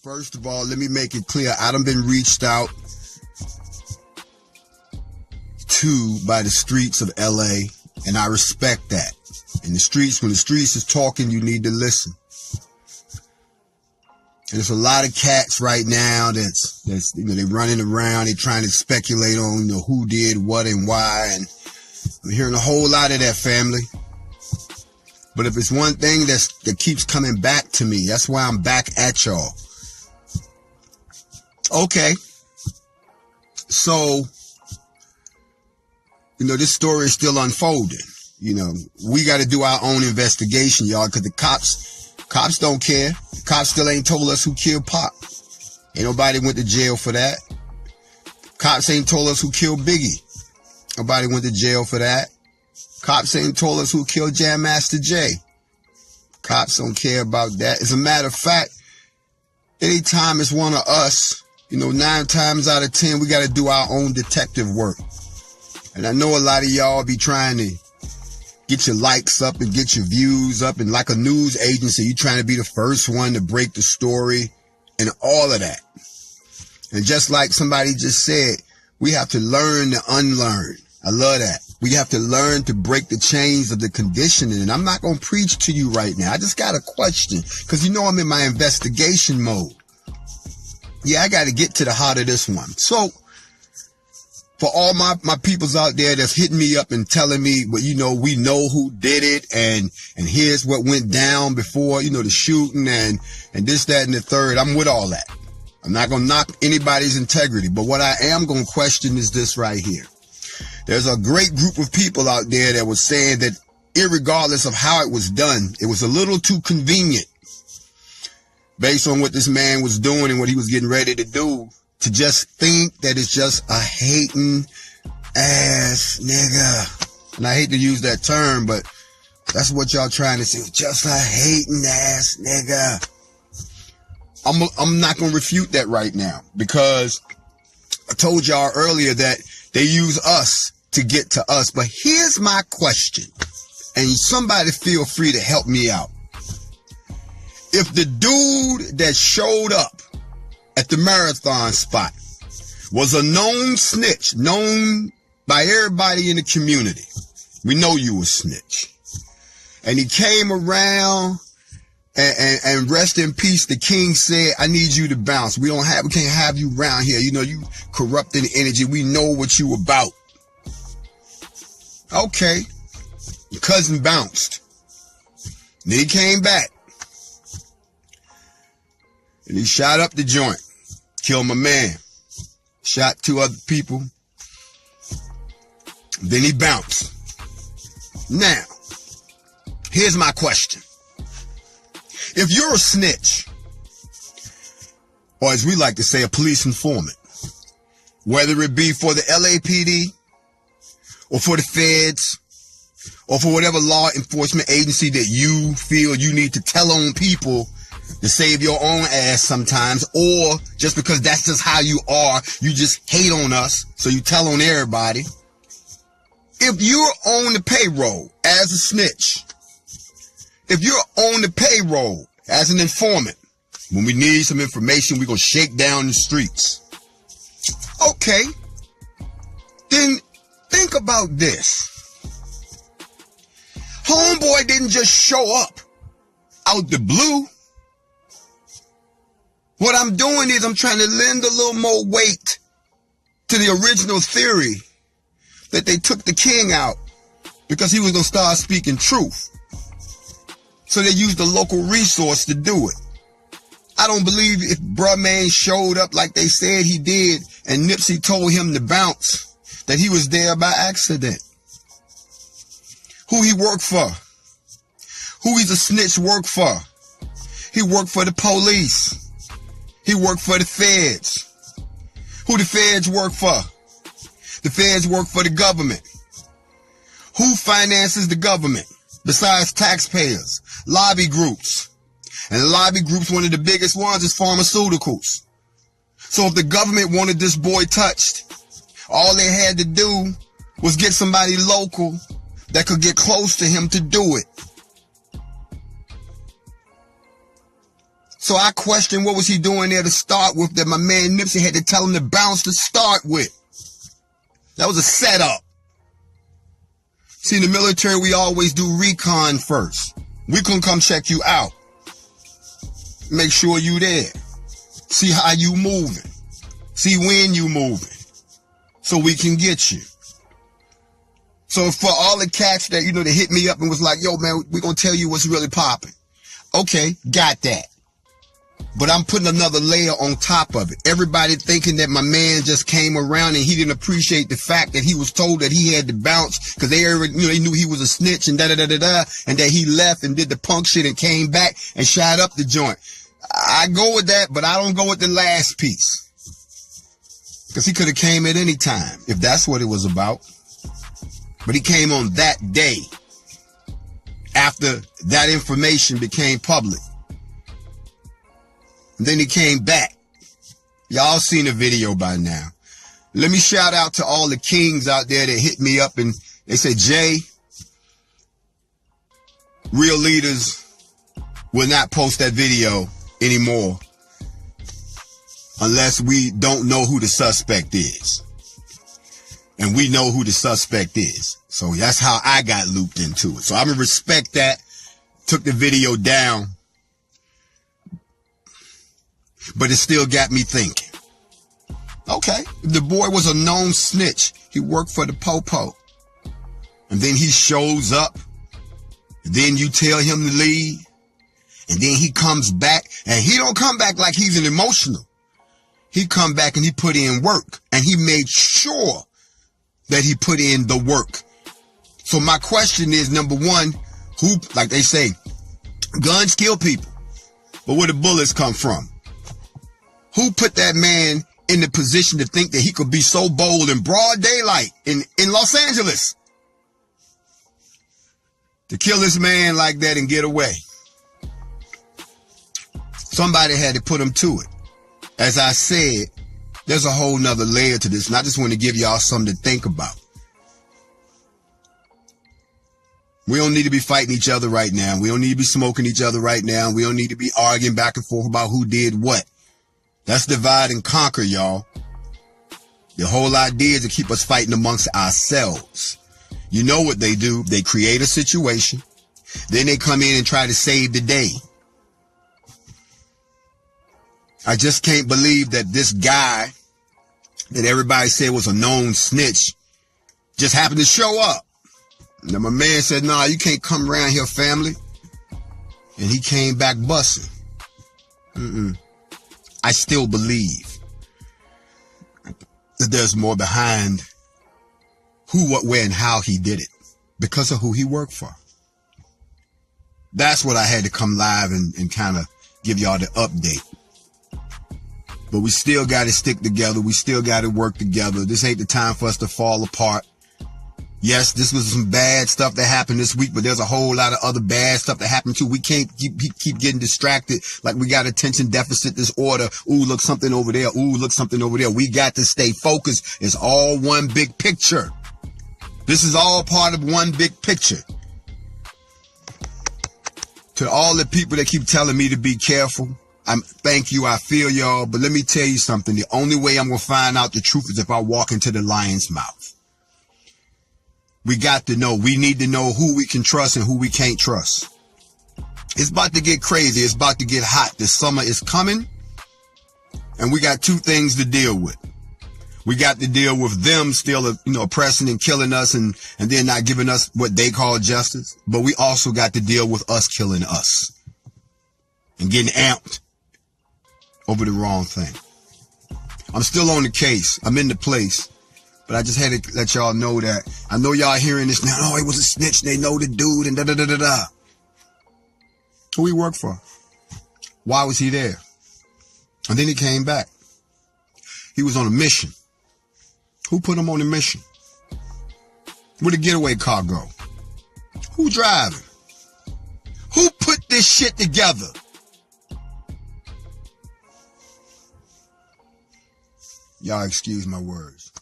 First of all, let me make it clear. I done been reached out to by the streets of LA, and I respect that. In the streets, when the streets is talking, you need to listen. And there's a lot of cats right now that's they running around, they trying to speculate on who did what and why, and I'm hearing a whole lot of that, family. But if it's one thing that keeps coming back to me, that's why I'm back at y'all. Okay. So, this story is still unfolding. We got to do our own investigation, y'all, because the cops don't care. The cops still ain't told us who killed Pop. Ain't nobody went to jail for that. Cops ain't told us who killed Biggie. Nobody went to jail for that. Cops ain't told us who killed Jam Master Jay. Cops don't care about that. As a matter of fact, anytime it's one of us, 9 times out of 10, we got to do our own detective work. And I know a lot of y'all be trying to get your likes up and get your views up, and like a news agency, you trying to be the first one to break the story and all of that. And just like somebody just said, we have to learn to unlearn. I love that. We have to learn to break the chains of the conditioning. And I'm not going to preach to you right now. I just got a question because I'm in my investigation mode. Yeah, I got to get to the heart of this one. So for all my peoples out there that's hitting me up and telling me, well, we know who did it, and here's what went down before, the shooting and this, that, and the third. I'm with all that. I'm not going to knock anybody's integrity, but what I am going to question is this right here. There's a great group of people out there that was saying that irregardless of how it was done, it was a little too convenient based on what this man was doing and what he was getting ready to do, to just think that it's just a hating ass nigga. And I hate to use that term, but that's what y'all trying to say. Just a hating ass nigga. I'm not going to refute that right now, because I told y'all earlier that they use us to get to us. But here's my question, and somebody feel free to help me out. If the dude that showed up at the marathon spot was a known snitch, known by everybody in the community, we know you a snitch, and he came around and rest in peace, the king said, I need you to bounce. We can't have you around here. You corrupting energy. We know what you about. Okay. Your cousin bounced. Then he came back. And he shot up the joint. Killed my man. Shot 2 other people. Then he bounced. Now, here's my question. If you're a snitch, or as we like to say, a police informant, whether it be for the LAPD, or for the feds, or for whatever law enforcement agency that you feel you need to tell on people to save your own ass sometimes, or just because that's just how you are, you just hate on us, so you tell on everybody. If you're on the payroll as a snitch, if you're on the payroll as an informant, when we need some information, we're going to shake down the streets. Okay. Then think about this. Homeboy didn't just show up out the blue. What I'm doing is I'm trying to lend a little more weight to the original theory that they took the king out because he was going to start speaking truth. So they used a local resource to do it. I don't believe if bruh man showed up like they said he did and Nipsey told him to bounce, that he was there by accident. Who he worked for? Who he's a snitch work for? He worked for the police. He worked for the feds. Who the feds work for? The feds work for the government. Who finances the government besides taxpayers? Lobby groups. And lobby groups, one of the biggest ones is pharmaceuticals. So if the government wanted this boy touched, all they had to do was get somebody local that could get close to him to do it. So I questioned what was he doing there to start with that my man Nipsey had to tell him to bounce to start with. That was a setup. See, in the military, we always do recon first. We can come check you out. Make sure you there. See how you moving. See when you moving. So we can get you. So for all the cats that, that hit me up and was like, yo, man, we're going to tell you what's really popping. Okay, got that. But I'm putting another layer on top of it. Everybody thinking that my man just came around and he didn't appreciate the fact that he was told that he had to bounce because they already, they knew he was a snitch and da-da-da-da-da, and that he left and did the punk shit and came back and shot up the joint. I go with that, but I don't go with the last piece. Because he could have came at any time, if that's what it was about. But he came on that day after that information became public. And then he came back. Y'all seen the video by now. Let me shout out to all the kings out there that hit me up and they said, Jay, real leaders will not post that video anymore unless we don't know who the suspect is. And we know who the suspect is. So that's how I got looped into it. So I'm going to respect that. Took the video down. But it still got me thinking. Okay, if the boy was a known snitch, he worked for the Popo. And then he shows up. And then you tell him to leave. And then he comes back. And he don't come back like he's an emotional. He come back and he put in work. And he made sure that he put in the work. So my question is, number one, who, like they say, guns kill people. But where the bullets come from? Who put that man in the position to think that he could be so bold in broad daylight in Los Angeles to kill this man like that and get away? Somebody had to put him to it. As I said, there's a whole nother layer to this, and I just want to give y'all something to think about. We don't need to be fighting each other right now. We don't need to be smoking each other right now. We don't need to be arguing back and forth about who did what. That's divide and conquer, y'all. The whole idea is to keep us fighting amongst ourselves. You know what they do? They create a situation. Then they come in and try to save the day. I just can't believe that this guy that everybody said was a known snitch just happened to show up. Now my man said, nah, you can't come around here, family. And he came back busting. I still believe that there's more behind who, what, where, and how he did it because of who he worked for. That's what I had to come live and kind of give y'all the update. But we still got to stick together. We still got to work together. This ain't the time for us to fall apart. Yes, this was some bad stuff that happened this week, but there's a whole lot of other bad stuff that happened too. We can't keep getting distracted like we got attention deficit disorder. Ooh, look something over there. Ooh, look something over there. We got to stay focused. It's all one big picture. This is all part of one big picture. To all the people that keep telling me to be careful, thank you. I feel y'all. But let me tell you something. The only way I'm going to find out the truth is if I walk into the lion's mouth. We got to know. We need to know who we can trust and who we can't trust. It's about to get crazy. It's about to get hot. The summer is coming. And we got two things to deal with. We got to deal with them still, oppressing and killing us and then not giving us what they call justice. But we also got to deal with us killing us and getting amped over the wrong thing. I'm still on the case. I'm in the place. But I just had to let y'all know that. I know y'all hearing this now. Oh, he was a snitch. They know the dude and da-da-da-da-da. Who he worked for? Why was he there? And then he came back. He was on a mission. Who put him on a mission? Where'd the getaway car go? Who driving? Who put this shit together? Y'all excuse my words.